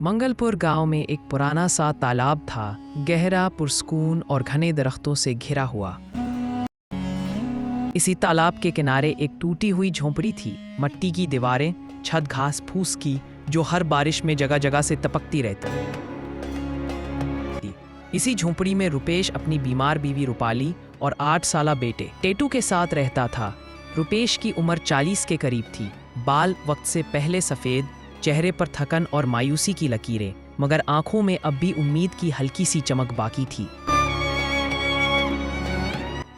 मंगलपुर गांव में एक पुराना सा तालाब था, गहरा, पुरस्कून और घने दरख्तों से घिरा हुआ। इसी तालाब के किनारे एक टूटी हुई झोंपड़ी थी, मट्टी की दीवारें, छत घास फूस की, जो हर बारिश में जगह जगह से टपकती रहती। इसी झोंपड़ी में रुपेश अपनी बीमार बीवी रूपाली और 8 साला बेटे टेटू के साथ रहता था। रुपेश की उम्र 40 के करीब थी, बाल वक्त से पहले सफ़ेद, चेहरे पर थकन और मायूसी की लकीरें, मगर आंखों में अब भी उम्मीद की हल्की सी चमक बाकी थी।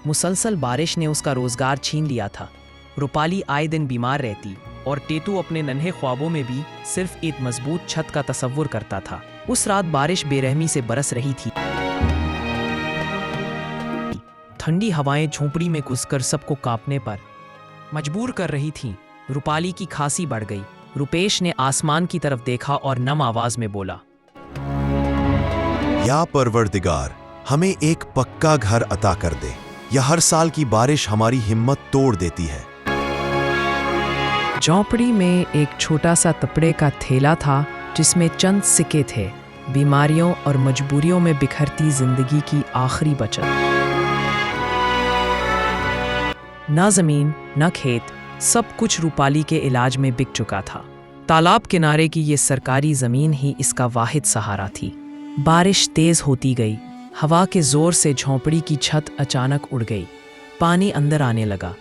मुसलसल बारिश ने उसका रोजगार छीन लिया था। रूपाली आए दिन बीमार रहती और टेटू अपने नन्हे ख्वाबों में भी सिर्फ एक मजबूत छत का तसव्वुर करता था। उस रात बारिश बेरहमी से बरस रही थी। ठंडी हवाएं झोंपड़ी में घुसकर सबको कांपने पर मजबूर कर रही थीं। रूपाली की खांसी बढ़ गई। रुपेश ने आसमान की तरफ देखा और नम आवाज में बोला, या परवरदिगार, हमें एक पक्का घर अता कर दे। यह हर साल की बारिश हमारी हिम्मत तोड़ देती है। झोंपड़ी में एक छोटा सा कपड़े का थैला था, जिसमें चंद सिक्के थे, बीमारियों और मजबूरियों में बिखरती जिंदगी की आखिरी बचत। न जमीन न खेत, सब कुछ रूपाली के इलाज में बिक चुका था। तालाब किनारे की ये सरकारी जमीन ही इसका वाहिद सहारा थी। बारिश तेज होती गई, हवा के जोर से झोंपड़ी की छत अचानक उड़ गई। पानी अंदर आने लगा।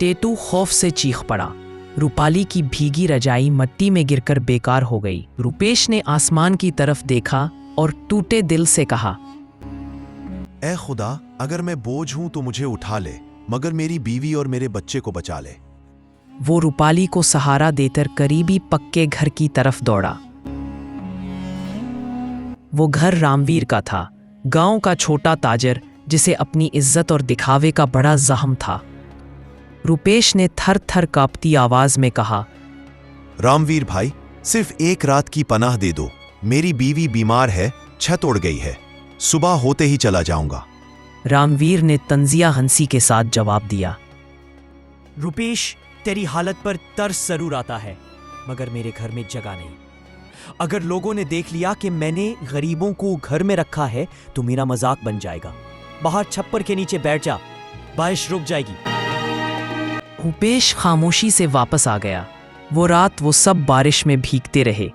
टेटू खौफ से चीख पड़ा। रूपाली की भीगी रजाई मिट्टी में गिरकर बेकार हो गई। रुपेश ने आसमान की तरफ देखा और टूटे दिल से कहा, ऐ खुदा, अगर मैं बोझ हूं तो मुझे उठा ले, मगर मेरी बीवी और मेरे बच्चे को बचा ले। वो रूपाली को सहारा देकर करीबी पक्के घर की तरफ दौड़ा। वो घर रामवीर का था, गांव का छोटा ताजर, जिसे अपनी इज्जत और दिखावे का बड़ा ज़हम था। रुपेश ने थर थर कांपती आवाज में कहा, रामवीर भाई, सिर्फ एक रात की पनाह दे दो। मेरी बीवी बीमार है, छत उड़ गई है, सुबह होते ही चला जाऊंगा। रामवीर ने तंजिया हंसी के साथ जवाब दिया, रुपेश, तेरी हालत पर तरस जरूर आता है, मगर मेरे घर में जगह नहीं। अगर लोगों ने देख लिया कि मैंने गरीबों को घर में रखा है तो मेरा मजाक बन जाएगा। बाहर छप्पर के नीचे बैठ जा, बारिश रुक जाएगी। रुपेश खामोशी से वापस आ गया। वो रात वो सब बारिश में भीगते रहे।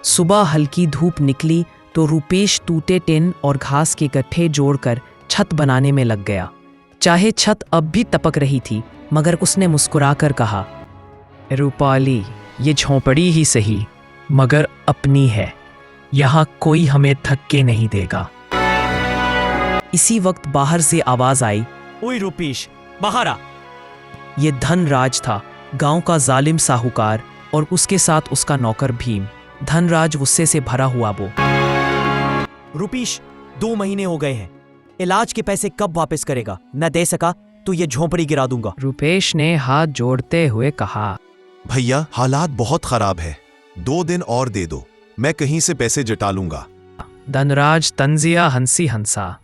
सुबह हल्की धूप निकली तो रुपेश टूटे टिन और घास के गट्ठे जोड़कर छत बनाने में लग गया। चाहे छत अब भी टपक रही थी, मगर उसने मुस्कुराकर कहा, रूपाली, ये झोंपड़ी ही सही, मगर अपनी है। यहाँ कोई हमें धक्के नहीं देगा। इसी वक्त बाहर से आवाज आई, ओए रुपेश, बाहर आ। ये धनराज था, गांव का जालिम साहूकार, और उसके साथ उसका नौकर भीम। धनराज गुस्से से भरा हुआ वो, रुपेश, 2 महीने हो गए हैं, इलाज के पैसे कब वापस करेगा? न दे सका तो ये झोंपड़ी गिरा दूंगा। रुपेश ने हाथ जोड़ते हुए कहा, भैया, हालात बहुत खराब है, 2 दिन और दे दो, मैं कहीं से पैसे जुटा लूंगा। धनराज तंजिया हंसी हंसा।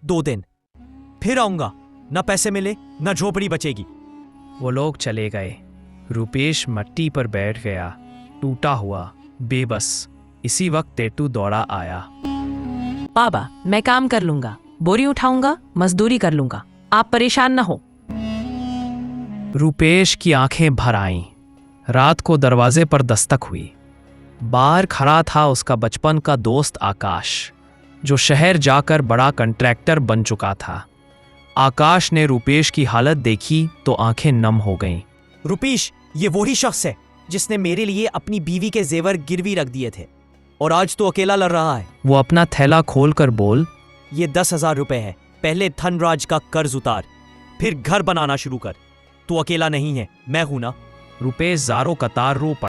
2 दिन फिर आऊंगा, न पैसे मिले न झोपड़ी बचेगी। वो लोग चले गए। रुपेश मट्टी पर बैठ गया, टूटा हुआ, बेबस। इसी वक्त टेटू दौड़ा आया। बाबा, मैं काम कर लूंगा, बोरी उठाऊंगा, मजदूरी कर लूंगा, आप परेशान न हो। रुपेश की आंखें भर आईं। रात को दरवाजे पर दस्तक हुई। बाहर खड़ा था उसका बचपन का दोस्त आकाश, जो शहर जाकर बड़ा कॉन्ट्रैक्टर बन चुका था। आकाश ने रुपेश की हालत देखी तो आंखें नम हो गईं। रुपेश, ये वही शख्स है जिसने मेरे लिए अपनी बीवी के जेवर गिरवी रख दिए थे, और आज तो अकेला लड़ रहा है। वो अपना थैला खोलकर बोल, ये 10,000 रुपए है, पहले धनराज का कर्ज उतार, फिर घर बनाना शुरू कर। तू अकेला नहीं है, मैं हूं ना। रुपेश ज़ारो कतार रो पड़ा।